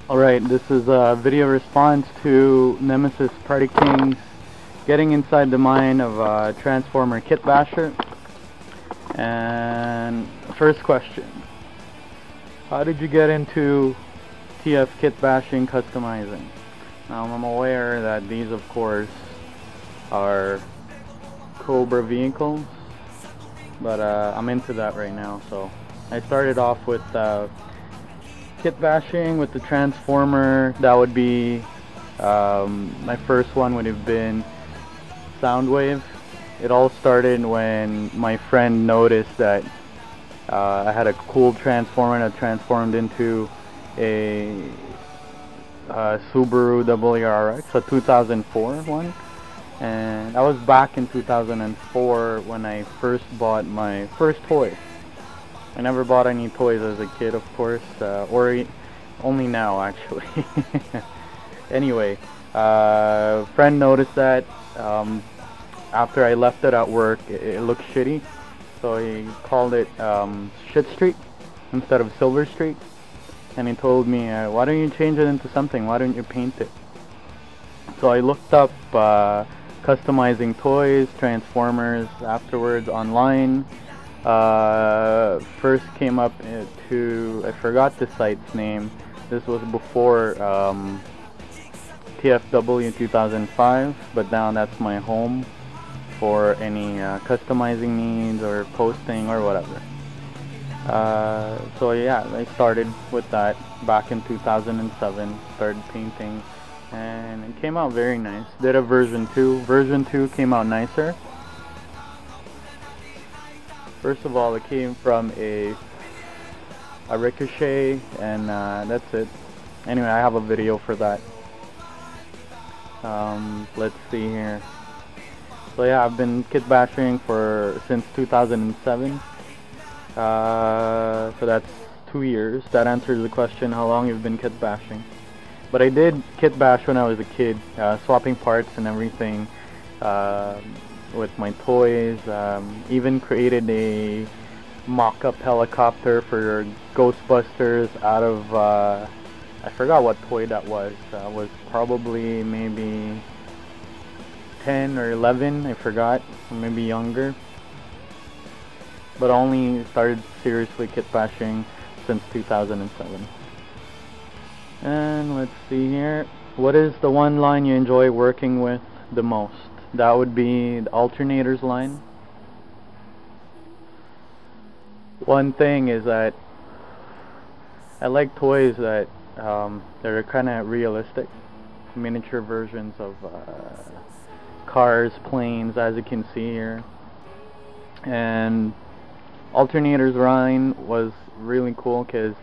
Alright, this is a video response to Nemesis Predaking getting inside the mind of a Transformer kit basher. And first question, how did you get into TF kit bashing customizing? Now I'm aware that these of course are Cobra vehicles, but I'm into that right now. So I started off with kit bashing with the Transformer. That would be my first one would have been Soundwave. It all started when my friend noticed that I had a cool Transformer that transformed into a Subaru WRX, a 2004 one, and that was back in 2004 when I first bought my first toy. I never bought any toys as a kid, of course, or only now actually. Anyway, friend noticed that after I left it at work, it looked shitty, so he called it Shit Streak instead of Silver Streak, and he told me, why don't you change it into something, why don't you paint it? So I looked up customizing toys, Transformers afterwards online. First came up to, I forgot the site's name. This was before TFW 2005, but now that's my home for any customizing needs or posting or whatever. So yeah, I started with that back in 2007, started painting, and it came out very nice. Did a version 2. Version 2 came out nicer. First of all, it came from a Ricochet, and that's it. Anyway, I have a video for that. Let's see here. So yeah, I've been kit bashing since 2007. So that's 2 years. That answers the question, how long you've been kit bashing. But I did kit bash when I was a kid, swapping parts and everything. With my toys, even created a mock-up helicopter for Ghostbusters out of, I forgot what toy that was. Was probably maybe 10 or 11, I forgot, or maybe younger. But only started seriously kit bashing since 2007. And let's see here. What is the one line you enjoy working with the most? That would be the alternators line. One thing is that I like toys that are kind of realistic, miniature versions of cars, planes, as you can see here. And alternators line was really cool because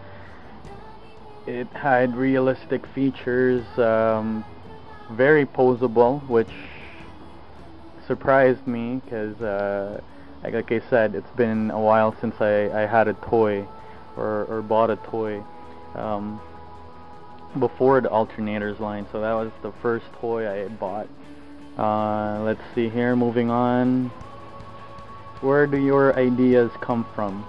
it had realistic features, very posable, which surprised me because like I said, it's been a while since I had a toy or bought a toy before the alternators line, so that was the first toy I had bought. Let's see here, moving on. Where do your ideas come from?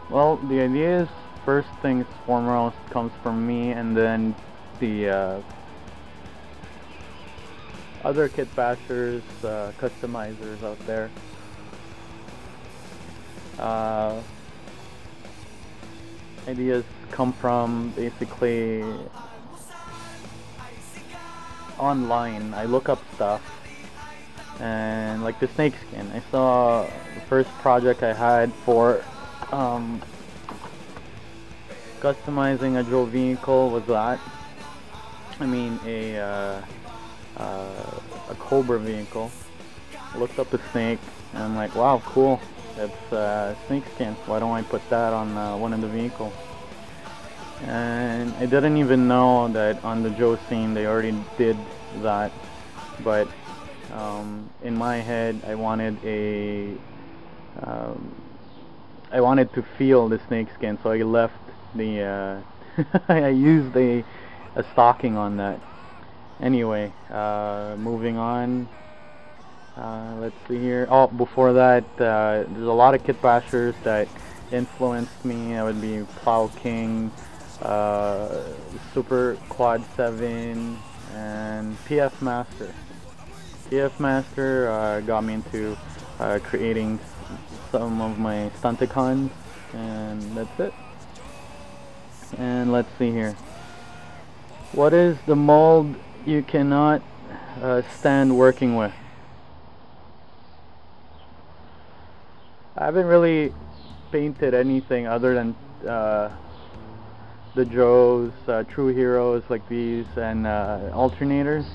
Well, the ideas, first things foremost, comes from me, and then the other kit bashers, customizers out there. Ideas come from basically online. I look up stuff, and like the snake skin, I saw the first project I had for customizing a Joe vehicle was that. I mean a Cobra vehicle. I looked up the snake and I'm like, wow, cool, it's snake skin, why don't I put that on one of the vehicles? And I didn't even know that on the Joe scene they already did that, but in my head I wanted to feel the snake skin, so I left the I used a stocking on that. Anyway, moving on. Let's see here. Oh, before that, there's a lot of kit bashers that influenced me. That would be Plow King, Super Quad 7, and PF Master. PF Master got me into creating some of my stunticons, and that's it. And let's see here. What is the mold you cannot stand working with? I haven't really painted anything other than the Joes, True Heroes like these, and alternators.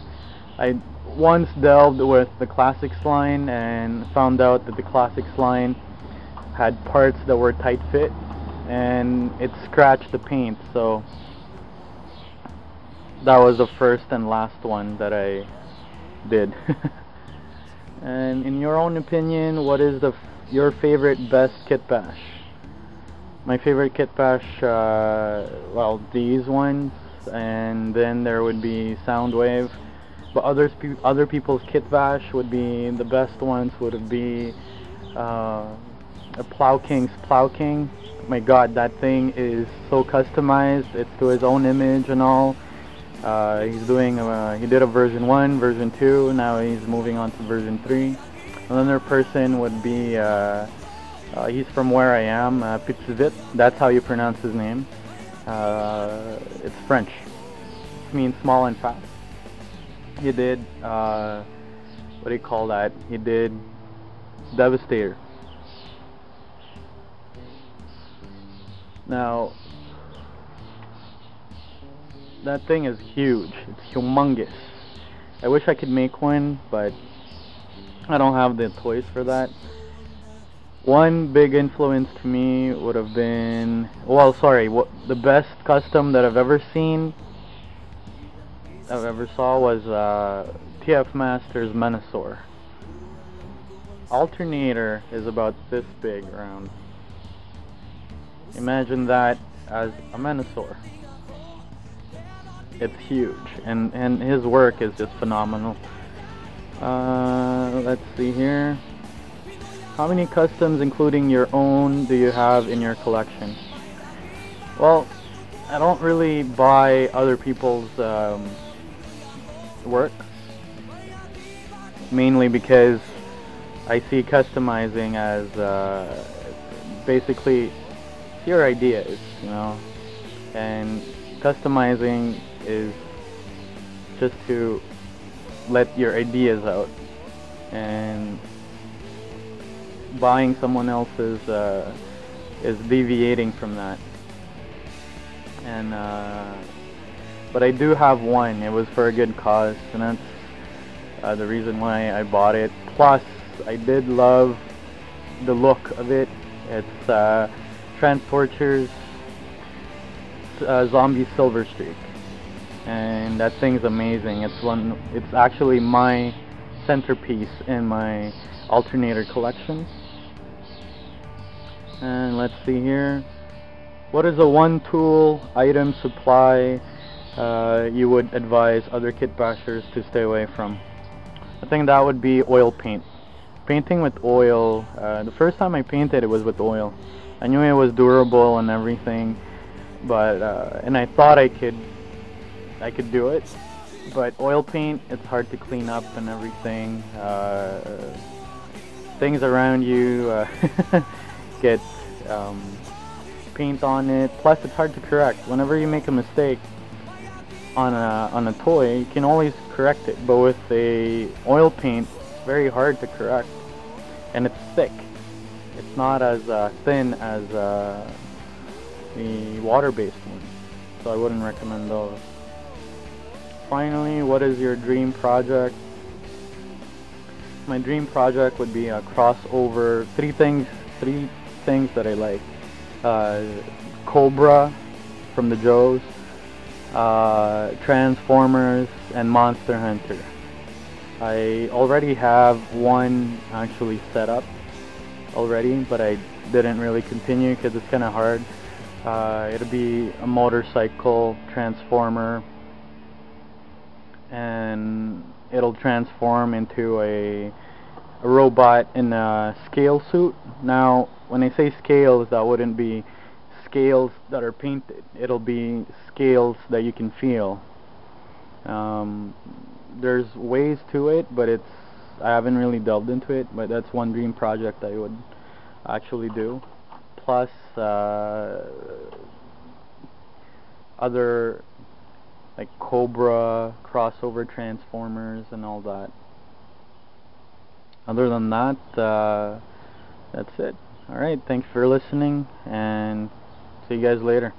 I once delved with the Classics line and found out that the Classics line had parts that were tight fit and it scratched the paint, so that was the first and last one that I did. And in your own opinion, what is your favorite best kit bash? My favorite kit bash, well, these ones, and then there would be Soundwave. But other people's kit bash would be, the best ones would be a Plow King's Plow King. My God, that thing is so customized. It's to his own image and all. He's doing he did a version 1, version 2, now he's moving on to version 3. Another person would be he's from where I am, Pizzavit. That's how you pronounce his name. It's French. It means small and fast. He did what do you call that? He did Devastator. Now that thing is huge. It's humongous. I wish I could make one, but I don't have the toys for that. One big influence to me would have been, well, sorry, the best custom that I've ever saw was TF Master's Menasor. Alternator is about this big around. Imagine that as a Menasor. It's huge, and his work is just phenomenal. Let's see here. How many customs, including your own, do you have in your collection? Well, I don't really buy other people's work, mainly because I see customizing as basically your ideas, you know, and customizing is just to let your ideas out, and buying someone else's is deviating from that. And but I do have one. It was for a good cause, and that's the reason why I bought it. Plus, I did love the look of it. It's Transtorcher's Zombie Silver Streak, and that thing's amazing. It's actually my centerpiece in my alternator collection. And let's see here. What is a one tool item supply you would advise other kit bashers to stay away from? I think that would be oil paint. Painting with oil. The first time I painted, it was with oil. I knew it was durable and everything, but and I thought I could do it. But oil paint, it's hard to clean up and everything. Things around you get paint on it. Plus, it's hard to correct. Whenever you make a mistake on a toy, you can always correct it. But with a oil paint, it's very hard to correct, and it's thick. It's not as thin as the water-based one, so I wouldn't recommend those. Finally, what is your dream project? My dream project would be a crossover. Three things that I like. Cobra from the Joes, Transformers, and Monster Hunter. I already have one actually set up already, but I didn't really continue because it's kind of hard. It'll be a motorcycle transformer, and it'll transform into a robot in a scale suit. Now, when I say scales, that wouldn't be scales that are painted. It'll be scales that you can feel. There's ways to it, but I haven't really delved into it, but that's one dream project I would actually do. Plus other like Cobra crossover transformers and all that. Other than that, that's it. Alright, thanks for listening, and see you guys later.